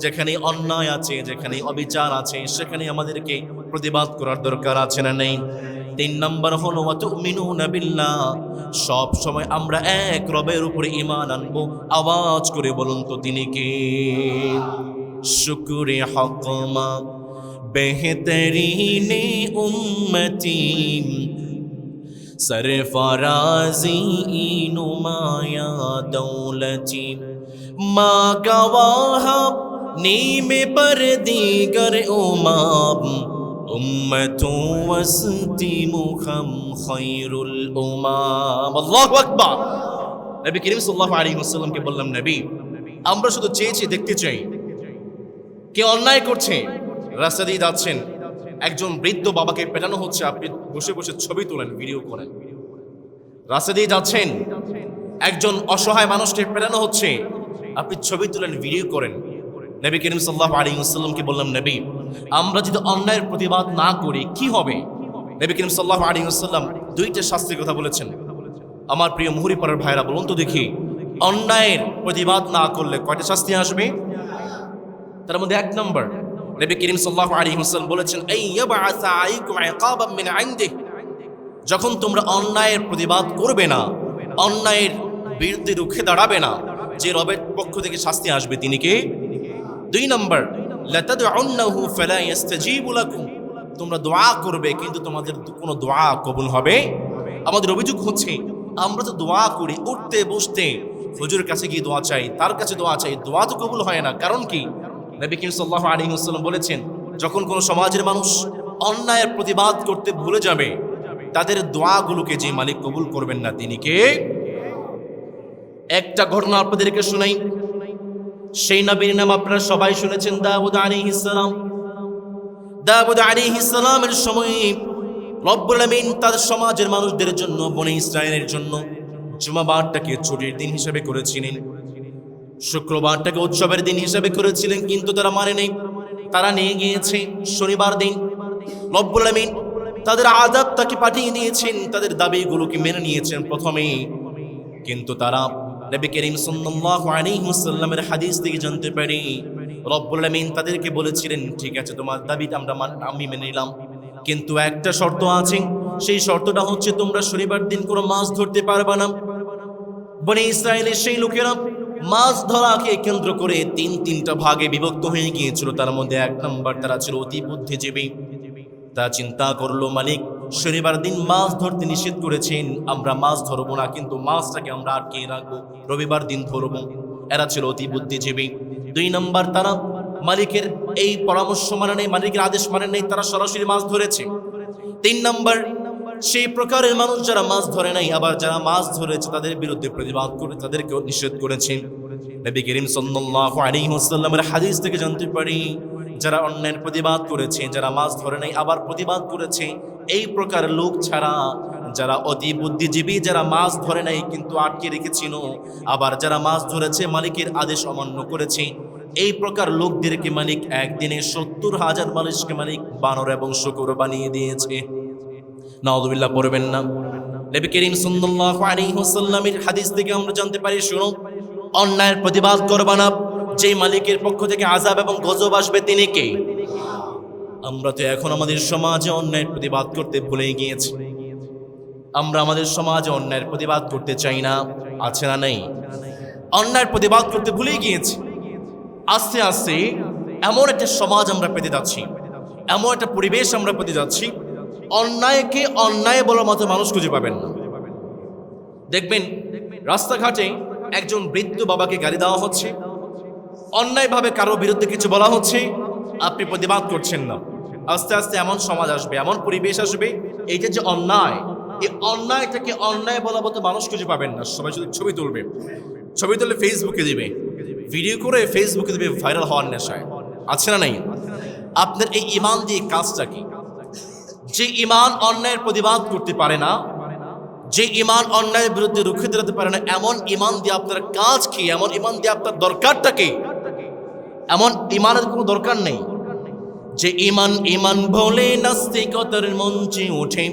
যেখানে অন্যায় আছে, যেখানে অবিচার আছে, সেখানে আমাদেরকে প্রতিবাদ করার দরকার আছে না নেই। 3 নাম্বার হলো ওয়া তু'মিনুনা বিল্লাহ, সব সময় আমরা এক রবের উপরে ঈমান আনবো। আওয়াজ করে বলুন তো তিনি কে? শুকরে হকমা বেহতরিনে উম্মতি सरफराजी नुमाया दौलती माँ गवाह नीमे पर दीगर उमाम उम्मतु वसती मुखम खैरुल उमाम। अल्लाहु আকবার। নবী করিম সাল্লাল্লাহু আলাইহি ওয়াসাল্লামকে বললাম, নবী আমরা শুধু চেয়েছি, দেখতে চাই কে অন্যায় করছে। রাস্তা দিয়ে যাচ্ছেন, একজন বৃদ্ধ বাবাকে পেটানো হচ্ছে, আপনি বসে বসে ছবি তোলেন, ভিডিও করেন। রাস্তা দিয়ে যাচ্ছেন, একজন অসহায় মানুষকে পেটানো হচ্ছে, আপনি ছবি তোলেন, ভিডিও করেন। নবী করিম সাল্লাল্লাহু আলাইহি ওয়াসাল্লামকে বললাম, নবী আমরা যদি অন্যায়ের প্রতিবাদ না করি কি হবে? নবী করিম সাল্লাল্লাহু আলাইহি ওয়াসাল্লাম 2টা শাস্তির কথা বলেছেন। আমার প্রিয় মুহুরি পাড়ার ভাইরা বলুন তো দেখি, অন্যায়ের প্রতিবাদ না করলে কয়টা শাস্তি আসবে? তার মধ্যে 1 নম্বর, নবী করিম সাল্লাল্লাহু আলাইহি ওয়াসাল্লাম বলেছেন, আইয়াবআসা আলাইকুম ইকাবাম মিন ইনদিহি, যখন তোমরা অন্যায়ের প্রতিবাদ করবে না, অন্যায়ের বিরুদ্ধে রুখে দাঁড়াবে না, যে রবের পক্ষ থেকে শাস্তি আসবে তিনি কে? 2 নম্বর, লাতাদউন্নাহু ফালা ইস্তাজিবু লাকুম, তোমরা দোয়া করবে কিন্তু তোমাদের কোনো দোয়া কবুল হবে। আমাদের অভিযোগ হচ্ছে আমরা তো দোয়া করি, উঠতে বসতে হুজুরের কাছে গিয়ে দোয়া চাই, তার কাছে দোয়া চাই, দোয়া তো কবুল হয় না। কারণ কি? নবী করিম সাল্লাল্লাহু আলাইহি ওয়াসাল্লাম বলেছেন, যখন কোনো সমাজের মানুষ অন্যায়ের প্রতিবাদ করতে ভুলে যাবে, তাদের দোয়াগুলোকে যে মালিক কবুল করবেন না তিনি কে? একটা ঘটনা আপনাদেরকে শোনাই। সেই নবীর নাম আপনারা সবাই শুনেছেন, দাউদ আলাইহিস সালাম। দাউদ আলাইহিস সালামের সময় রব্বুল আমিন তার সমাজের মানুষদের জন্য, বনি ইসরায়েলের জন্য জুমাবারটাকে ছুটির দিন হিসেবে করেছিলেন, শুক্রবারটাকে উৎসবের দিন হিসেবে করেছিলেন, কিন্তু তারা মানে নেই, তারা নিয়ে গিয়েছে শনিবার দিন। রব্বুল আমিন তাদের আযাবটাকে পাঠিয়ে দিয়েছেন, তাদের দাবিগুলোকে মেনে নিয়েছেন প্রথমে, কিন্তু তারা নবী করিম সাল্লাল্লাহু আলাইহি ওয়াসাল্লামের হাদিস থেকে জানতে পারি রব্বুল আমিন তাদেরকে বলেছিলেন, ঠিক আছে তোমার দাবিটা আমি মেনে নিলাম, কিন্তু একটা শর্ত আছে, সেই শর্তটা হচ্ছে তোমরা শনিবার দিন কোনো মাছ ধরতে পারবে না। বনি ইসরায়েলের সেই লোকেরা মাছ ধরাকে কেন্দ্র করে 3টা ভাগে বিভক্ত হয়ে গিয়েছিল। তার মধ্যে 1 নম্বর, তারা ছিল অতি বুদ্ধিজীবী। তা চিন্তা করলো মালিক শনিবার দিন মাছ ধরতে নিষেধ করেছেন, আমরা মাছ ধরবো না, কিন্তু মাছটাকে আমরা আটকে রাখবো, রবিবার দিন ধরবো। এরা ছিল অতি বুদ্ধিজীবী। 2 নম্বর, তারা মালিকের এই পরামর্শ মানে নেই, মালিকের আদেশ মানে নেই, তারা সরাসরি মাছ ধরেছে। 3 নম্বর, সেই প্রকারের মানুষ যারা মাছ ধরে নাই, আবার যারা মাছ ধরেছে তাদের বিরুদ্ধে প্রতিবাদ করে তাদেরকেও নিষেধ করেছেন। নবী করিম সাল্লাল্লাহু আলাইহি ওয়াসাল্লামের হাদিস থেকে জানতে পারি, যারা অন্যায়ের প্রতিবাদ করেছে, যারা মাছ ধরে নাই আবার প্রতিবাদ করেছে, এই প্রকার লোক ছাড়া যারা অতি বুদ্ধিজীবী, যারা মাছ ধরে নাই কিন্তু আটকে রেখেছিল, আবার যারা মাছ ধরেছে মালিকের আদেশ অমান্য করেছে, এই প্রকার লোকদেরকে মালিক একদিনে 70,000 মানুষকে মালিক বানর এবং শূকর বানিয়ে দিয়েছে। নাউযুবিল্লাহ পড়বেন না? নবী করিম সাল্লাল্লাহু আলাইহি ওয়াসাল্লামের হাদিস থেকে আমরা জানতে পারি, শুনো, অন্যায়ের প্রতিবাদ করবা না, যে মালিকের পক্ষ থেকে আযাব এবং গজব আসবে তিনি কে? আমরা তো এখন আমাদের সমাজে অন্যায়ের প্রতিবাদ করতে ভুলে গিয়েছি। আমরা আমাদের সমাজে অন্যায়ের প্রতিবাদ করতে চাই না, আছে না নেই? অন্যায়ের প্রতিবাদ করতে ভুলে গিয়েছি। আস্তে আস্তে এমন একটা সমাজ আমরা পেতে যাচ্ছি, এমন একটা পরিবেশ আমরা পেতে যাচ্ছি, অন্যায়কে অন্যায় বলার মতো মানুষ খুঁজে পাবেন না। দেখবেন রাস্তাঘাটে একজন বৃদ্ধ বাবাকে গালি দেওয়া হচ্ছে, অন্যায়ভাবে কারোর বিরুদ্ধে কিছু বলা হচ্ছে, আপনি প্রতিবাদ করছেন না। আস্তে আস্তে এমন সমাজ আসবে, এমন পরিবেশ আসবে, এইটা যে অন্যায়, এই অন্যায়টাকে অন্যায় বলা মতো মানুষ খুঁজে পাবেন না। সবাই শুধু ছবি তুলবে, ছবি তুলে ফেসবুকে দিবে, ভিডিও করে ফেসবুকে দিবে, ভাইরাল হওয়ার নেশায়, আছে না নেই? আপনার এই ঈমান দিয়ে কাজটা কি? যে ঈমান অন্যায়ের প্রতিবাদ করতে পারে না, যে ঈমান অন্যায়ের বিরুদ্ধে রুখে দাঁড়াতে পারে না, এমন ঈমান দিয়ে আপনার কাজ কি? এমন ঈমান দিয়ে আপনার দরকারটা কি? এমন ঈমানের কোনো দরকার নেই। যে ঈমান ঈমান বলে নাস্তিকতার মঞ্চে ওঠে,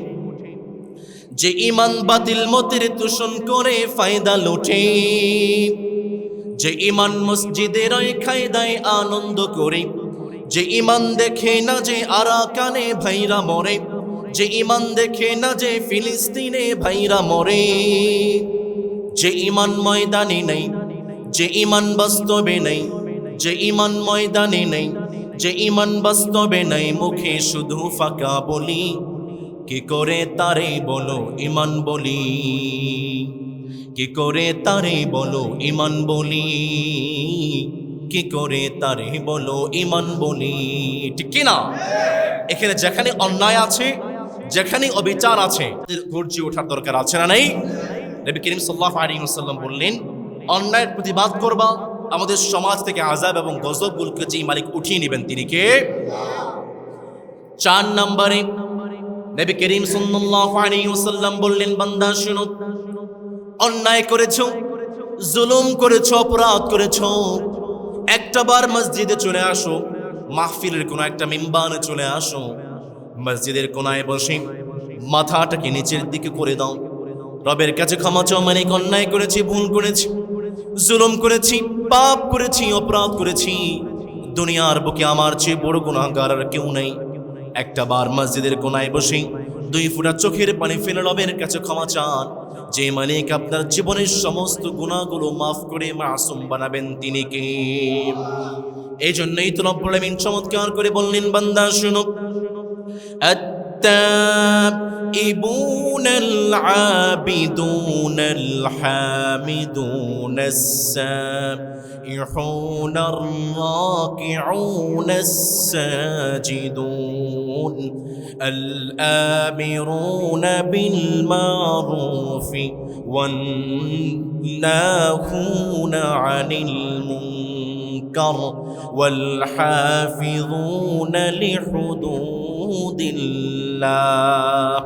যে ঈমান বাতিল মতের দূষণ করে ফায়দা লোটে, যে ঈমান মসজিদের খায়দায় আনন্দ করে, যে ঈমান দেখে না যে আরাকানে ভাইরা মরে, যে ঈমান দেখে না যে ফিলিস্তিনে ভাইরা মরে, যে ঈমান ময়দানে নেই, যে ঈমান বাস্তবে নেই, যে ঈমান ময়দানে নেই, যে ঈমান বাস্তবে নেই, মুখে শুধু ফাঁকা বলি, কি করে তারে বলো ঈমান বলি, কি করে তারে বলো ঈমান বলি, কি করে তারে বলো ঈমান বলি, ঠিক কি না? এখানে যেখানে অন্যায় আছে, যেখানে অবিচার আছে, গর্জে ওঠার দরকার আছে না নেই? নবী করিম সাল্লাল্লাহু আলাইহি ওয়াসাল্লাম বললেন, অন্যায়ের প্রতিবাদ করবা, আমাদের সমাজ থেকে আযাব এবং গজবগুলোকে যেই মালিক উঠিয়ে নেবেন তিনি কে? 4 নম্বরে নবী করিম সাল্লাল্লাহু আলাইহি ওয়াসাল্লাম বললেন, বান্দা শুনো, অন্যায় করেছো, জুলুম করেছো, অপরাধ করেছো, একটাবার মসজিদে চলে আসো, মাহফিলের কোনো একটা মিম্বারে চলে আসো, মসজিদের কোনায় বসে মাথাটাকে নিচের দিকে করে দাও, রবের কাছে ক্ষমা চাও, মানে অন্যায় করেছি, ভুল করেছি, জুলুম করেছি, পাপ করেছি, অপরাধ করেছি, দুনিয়ার বুকে আমার চেয়ে বড় গুনাহগার আর কেউ নেই। একটা বার মসজিদের কোনায় বসে 2 ফোঁটা চোখের পানি ফেলে রবের কাছে ক্ষমা চান, যে মালিক আপনার জীবনের সমস্ত গুনাহগুলো মাফ করে মাসুম বানাবেন তিনি কে? এই জন্যই তো রব্বুল আমিন চমৎকার করে বললেন, বান্দা শুনো, التائبون العابدون الحامدون السائحون الراكعون الساجدون الآمرون بالمعروف والناهون عن المنكر والحافظون لحدود الله।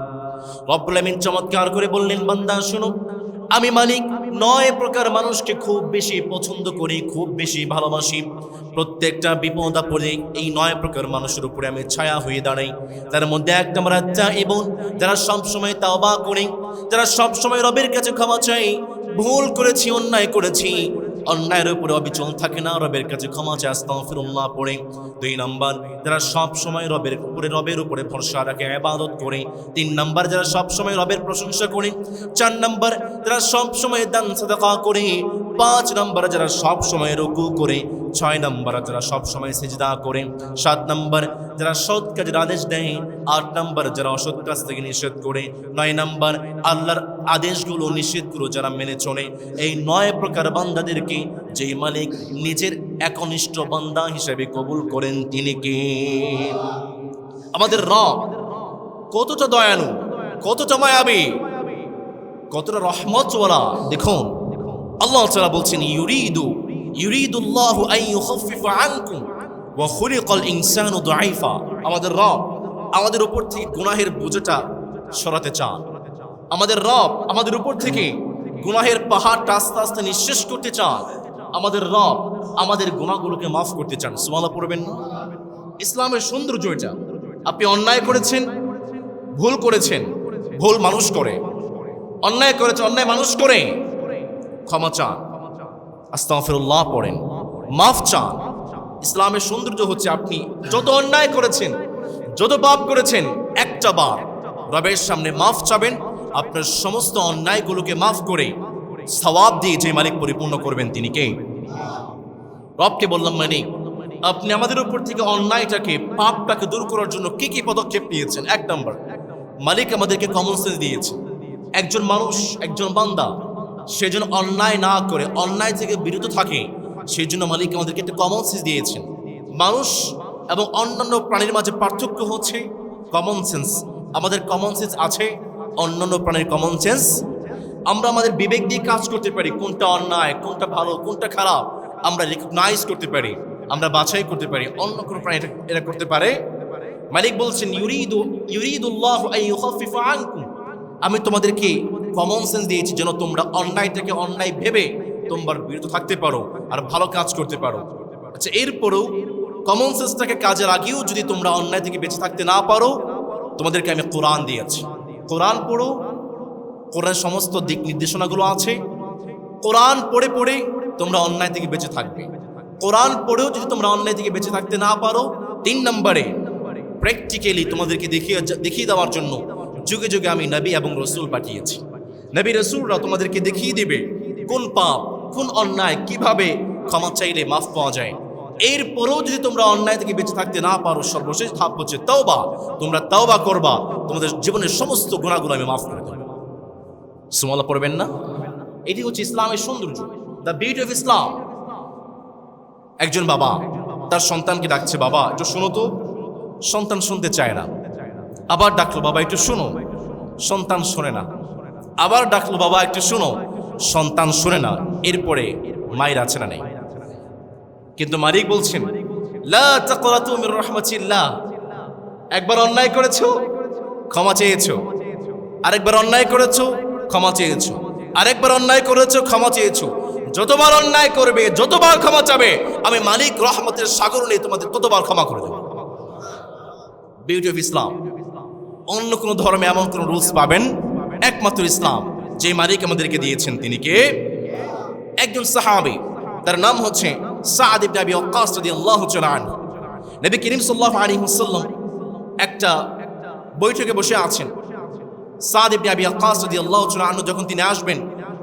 রব্বুল আমিন চমৎকার করে বললেন, বান্দা শুনো, আমি মালিক 9 প্রকার মানুষকে খুব বেশি পছন্দ করি, খুব বেশি ভালোবাসি। প্রত্যেকটা বিপদ আপদে এই 9 প্রকার মানুষের উপরে আমি ছায়া হয়ে দাঁড়াই। তার মধ্যে 1 নম্বর তাইবুন, যারা সব সময় তাওবা করে, যারা সব সময় রবের কাছে ক্ষমা চায়, ভুল করেছি, অন্যায় করেছি, অন্যায়ের উপরে অবিচল থাকে না, রবের কাছে ক্ষমা চায়, আস্তাগফিরুল্লাহ পড়ে। 2 নম্বর, যারা সব সময় রবের উপরে ভরসা রাখে, ইবাদত করে। 3 নম্বর, যারা সব সময় রবের প্রশংসা করে। 4 নম্বর, যারা সব সময় দান সাদাকা করে। 5 নম্বর, যারা সব সময় রুকু করে। 6 নম্বর, যারা সব সময় সিজদা করে। 7 নম্বর, যারা সৎ কাজের আদেশ দেয়। 8 নম্বর, যারা অসৎ কাজ থেকে নিষেধ করে। 9 নম্বর, আল্লাহর আদেশগুলো নিষেধগুলো যারা মেনে চলে। এই 9 প্রকার বান্দাদেরকে যেই মালিক নিজের একনিষ্ঠ বান্দা হিসেবে কবুল করেন তিনি কে? আমাদের রব কতটা দয়ালু, কতটা মায়াবী, কতটা রহমতওয়ালা। দেখুন আল্লাহ তাআলা বলছেন, ইউরিদুল্লাহু আন ইউখাফফিফা আনকুম ওয়া খুলিকাল ইনসানু দাঈফা। আমাদের রব আমাদের উপর থেকে গুনাহের বোঝাটা সরাতে চান। আমাদের রব আমাদের উপর থেকে গুনাহের পাহাড়টা আস্তে আস্তে নিঃশেষ করতে চান। আমাদের রব আমাদের গুনাহগুলোকে মাফ করতে চান। সুবহানাল্লাহ পড়বেন না? ইসলামের সৌন্দর্য এটা। আপনি অন্যায় করেছেন, ভুল করেছেন, ভুল মানুষ করে, অন্যায় করেছে, অন্যায় মানুষ করে, ক্ষমা চান, আস্তাগফিরুল্লাহ পড়েন, মাফ চান। ইসলামের সৌন্দর্য হচ্ছে আপনি যত অন্যায় করেছেন, যত পাপ করেছেন, একটা বার রবের সামনে মাফ চাবেন, আপনার সমস্ত অন্যায়গুলোকে মাফ করে সওয়াব দিয়ে যে মালিক পরিপূর্ণ করবেন তিনি কে? রবকে বললাম মানে আপনি আমাদের উপর থেকে অন্যায়টাকে, পাপটাকে দূর করার জন্য কি কি পদক্ষেপ নিয়েছেন? এক নম্বর, মালিক আমাদেরকে কমন সেন্স দিয়েছে। একজন মানুষ, একজন বান্দা সে যেন অন্যায় না করে, অন্যায় থেকে বিরত থাকে, সেই জন্য মালিক আমাদেরকে একটা কমন সেন্স দিয়েছেন। মানুষ এবং অন্যান্য প্রাণীর মাঝে পার্থক্য হচ্ছে কমন সেন্স। আমাদের কমন সেন্স আছে, অন্যান্য প্রাণীর কমন সেন্স, আমরা আমাদের বিবেক দিয়ে কাজ করতে পারি, কোনটা অন্যায়, কোনটা ভালো, কোনটা খারাপ আমরা রিকগনাইজ করতে পারি, আমরা বাছাই করতে পারি। অন্য কোনো প্রাণী এটা করতে পারে? মালিক বলছেন ইউরিদুল্লাহু আন ইউখাফফিফা আনকুম, আমি তোমাদেরকে কমন সেন্স দিয়েছি যেন তোমরা অন্যায়টাকে অন্যায় ভেবে তোমরা বিরত থাকতে পারো আর ভালো কাজ করতে পারো। আচ্ছা, এরপরেও কমন সেন্সটাকে কাজে লাগিয়েও যদি তোমরা অন্যায় থেকে বেঁচে থাকতে না পারো, তোমাদেরকে আমি কোরআন দিয়েছি, কোরআন পড়ো, কোরআনের সমস্ত দিক নির্দেশনাগুলো আছে, কোরআন পড়ে পড়ে তোমরা অন্যায় থেকে বেঁচে থাকবে। কোরআন পড়েও যদি তোমরা অন্যায় থেকে বেঁচে থাকতে না পারো, 3 নম্বরে প্র্যাকটিক্যালি তোমাদেরকে দেখিয়ে দেওয়ার জন্য যুগে যুগে আমি নবী এবং রসুল পাঠিয়েছি। নবী রসুলরা তোমাদেরকে দেখিয়ে দেবে কোন পাপ, কোন অন্যায় কিভাবে ক্ষমা চাইলে মাফ পাওয়া যায়। এরপরেও যদি তোমরা অন্যায় থেকে বেঁচে থাকতে না পারো, সর্বশেষ ধাপ হচ্ছে তওবা। তোমরা তওবা করবা, তোমাদের জীবনের সমস্ত গুনাহগুলো আমি মাফ করে দেব। সুবহানাল্লাহ পড়বেন না? এটি হচ্ছে ইসলামের সৌন্দর্য, দ্য বিউটি অফ ইসলাম। একজন বাবা তার সন্তানকে ডাকছে, বাবা একটু শোনো তো। সন্তান শুনতে চায় না। আবার ডাকলো, বাবা একটু শোনো। সন্তান শোনে না। আবার ডাকলো, বাবা একটু শোনো। সন্তান শোনে না। এরপরে মায়ের আছে না নেই? কিন্তু মালিক বলছেন লা তাকরাতু মির রাহমাতিল্লাহ। একবার অন্যায় করেছো, ক্ষমা চেয়েছো। আরেকবার অন্যায় করেছো, ক্ষমা চেয়েছো। আরেকবার অন্যায় করেছো, ক্ষমা চেয়েছো। যতবার অন্যায় করবে, যতবার ক্ষমা চাবে, আমি মালিক রহমতের সাগর নিয়ে তোমাদের ততবার ক্ষমা করে দেব। Beauty of Islam. অন্য কোন ধর্মে এমন কোন রুলস পাবেন? একমাত্র ইসলাম যে মালিক আমাদেরকে দিয়েছেন তিনি কে? একজন সাহাবী, তার নাম হচ্ছে সাদ ইবনে আবি ওয়াক্কাস রাদিয়াল্লাহু তাআলা আনহু। নবী করিম সাল্লাল্লাহু আলাইহি ওয়াসাল্লাম একটা বৈঠকে বসে আছেন। সাদ ইবনে আবি ওয়াক্কাস রাদিয়াল্লাহু তাআলা আনহু যখন তিনি আসবেন,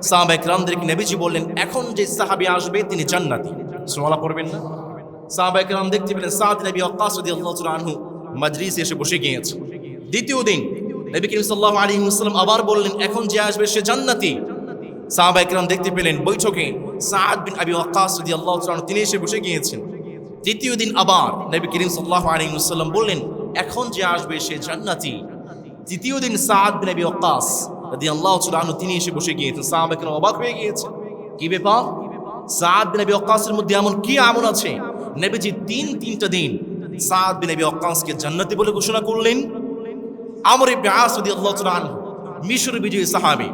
সাহাবায়ে কেরামদেরকে নবীজি বললেন, এখন যে সাহাবী আসবে তিনি জান্নাতি। সুবহানাল্লাহ পড়বেন না? সাহাবায়ে কেরাম দেখতে পেলেন সাদ ইবনে আবি ওয়াক্কাস রাদিয়াল্লাহু তাআলা আনহু মজলিসে এসে বসে গিয়েছে। দ্বিতীয় দিন নবী করিম সাল্লাল্লাহু আলাইহি ওয়াসাল্লাম আবার বললেন, এখন যে আসবে সে জান্নাতি। সাহাবায়ে কেরাম দেখতে পেলেন বৈঠকে সাদ বিন আবি ওয়াক্কাস রাদিয়াল্লাহু তাআলা তিনি এসে বসে গিয়েছেন। তৃতীয় দিন আবার নবী করিম সাল্লাল্লাহু আলাইহি ওয়াসাল্লাম বললেন, এখন যে আসবে সে জান্নাতি। তৃতীয় দিন সাদ বিন আবি ওয়াক্কাস রাদিয়াল্লাহু তাআলা তিনি এসে বসে গিয়েছেন। সাহাবায়ে কেরাম অবাক হয়ে গিয়েছেন, কি ব্যাপার? সাদ বিন আবি ওয়াক্কাসের মধ্যে এমন কি আমল আছে? নবীজি তিনটা দিন সাদ বিন আবি ওয়াক্কাসকে জান্নাতি বলে ঘোষণা করলেন। আমর ইবনে আস রাদিয়াল্লাহু তাআলা আনহু, মিশর বিজয়ী সাহাবী,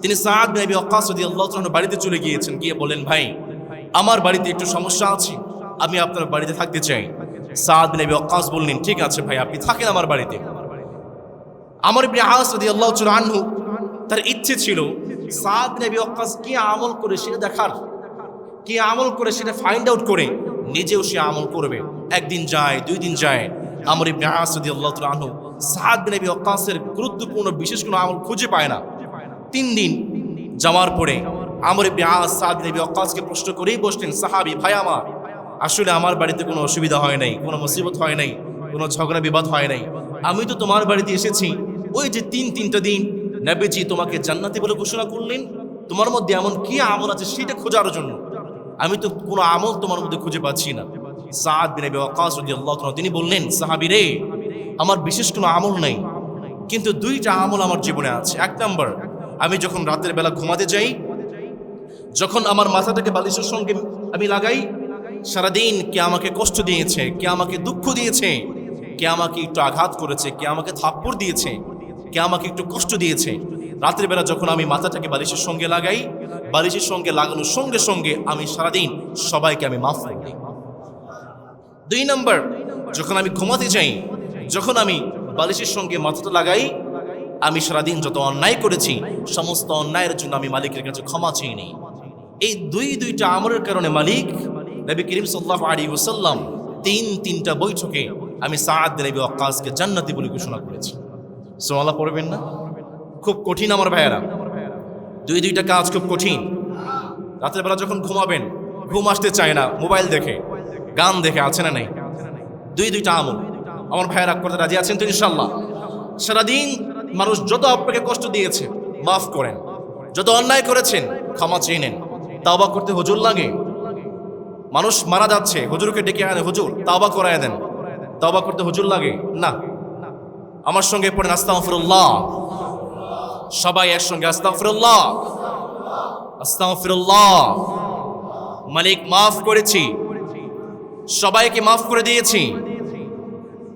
তিনি সাদ বিন আবি ওয়াক্কাস রাদিয়াল্লাহু তাআলা বাড়িতে চলে গিয়েছেন। গিয়ে বলেন, ভাই আমার বাড়িতে একটু সমস্যা আছে, আমি আপনার বাড়িতে থাকতে চাই। সাদ বিন আবি ওয়াক্কাস বললেন, ঠিক আছে ভাই, আপনি থাকেন আমার বাড়িতে। আমর ইবনে আস রাদিয়াল্লাহু তাআলা আনহু তার ইচ্ছে ছিল সাদ বিন আবি ওয়াক্কাস কি আমল করে সেটা দেখার, কি আমল করে সেটা ফাইন্ড আউট করে নিজেও সে আমল করবে। একদিন যায়, 2 দিন যায়, আমর ইবনে আস রাদিয়াল্লাহু তাআলা আনহু সাদ বিন আবি ওয়াক্কাসের গুরুত্বপূর্ণ বিশেষ কোনো আমল খুঁজে পায় না। 3 দিন যাওয়ার পরে আমর ইবনে আস সাদ বিন আবি ওয়াক্কাসকে প্রশ্ন করেই বসলেন, সাহাবী ভাই আমার, আসলে আমার বাড়িতে কোনো অসুবিধা হয় নাই, কোনো মুসিবত হয় নাই, কোনো ঝগড়া বিবাদ হয় নাই। আমি তো তোমার বাড়িতে এসেছি ওই যে তিনটা দিন নবীজি তোমাকে জান্নাতি বলে ঘোষণা করলেন, তোমার মধ্যে এমন কি আমল আছে সেটা খোঁজার জন্য। আমি তো কোনো আমল তোমার মধ্যে খুঁজে পাচ্ছি না। সাদ বিন আবি ওয়াক্কাস রাদিয়াল্লাহু তাআলা তিনি বললেন, সাহাবী রে, আমার বিশেষ কোনো আমল নাই, কিন্তু 2টা আমল আমার জীবনে আছে। 1 নম্বর, আমি যখন রাতের বেলা ঘুমাতে যাই, যখন আমার মাথাটাকে বালিশের সঙ্গে আমি লাগাই, সারাদিন কে আমাকে কষ্ট দিয়েছে, কে আমাকে দুঃখ দিয়েছে, কে আমাকে একটু আঘাত করেছে, কে আমাকে থাপ্পড় দিয়েছে, কে আমাকে একটু কষ্ট দিয়েছে, রাতের বেলা যখন আমি মাথাটাকে বালিশের সঙ্গে লাগাই, বালিশের সঙ্গে লাগানোর সঙ্গে সঙ্গে আমি সারাদিন সবাইকে আমি মাফ করে দিই। 2 নম্বর, যখন আমি ঘুমাতে যাই, যখন আমি বালিশের সঙ্গে মাথাটা লাগাই আমি সারাদিন যত অন্যায় করেছি সমস্ত অন্যায়ের জন্য আমি মালিকের কাছে ক্ষমা চেয়ে নিই। এই দুইটা আমলের কারণে মালিক নবী করিম সাল্লাল্লাহু আলাইহি ওয়াসাল্লাম তিনটা বৈঠকে আমি সাআদ বিন আবি ওয়াক্কাসকে জান্নাতি বলে ঘোষণা করেছি। সুবহানাল্লাহ পড়বেন না? খুব কঠিন আমার ভাইয়েরা, দুইটা কাজ খুব কঠিন। রাতের বেলা যখন ঘুমাবেন, ঘুম আসতে চায় না, মোবাইল দেখে, গান দেখে, আছে না নাই? দুইটা আমল আমার ভাইয়েরা করতে রাজি আছেন তো ইনশাআল্লাহ? সারাদিন মানুষ যত আপনাকে কষ্ট দিয়েছে মাফ করেন, যত অন্যায় করেছেন ক্ষমা চেয়ে নেন। তাওবা করতে হুজুর লাগে, মানুষ মারা যাচ্ছে, হুজুরকে ডেকে আনে, হুজুর তাওবা করায় দেন। তাওবা করতে হুজুর লাগে না? আমার সঙ্গে পড়েন আস্তাগফিরুল্লাহ, সবাই একসঙ্গে আস্তাগফিরুল্লাহ, আস্তাগফিরুল্লাহ। মালিক মাফ করেছি, সবাইকে মাফ করে দিয়েছি,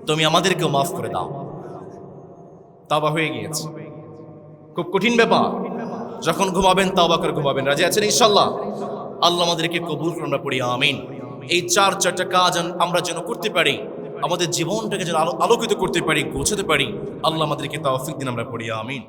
তুমি আমাদেরকেও মাফ করে দাও। তাওবা হয়ে গিয়েছে। খুব কঠিন ব্যাপার। যখন ঘুমাবেন তাওবা করে ঘুমাবেন। রাজি আছেন ইনশাআল্লাহ? আল্লাহ আমাদেরকে কবুল করুন, আমরা পড়ি আমিন। এই চারটা কাজ আমরা যেন করতে পারি, আমাদের জীবনটাকে যেন আলোকিত করতে পারি, গোছাতে পারি, আল্লাহ আমাদেরকে তৌফিক দিন, আমরা পড়ি আমিন।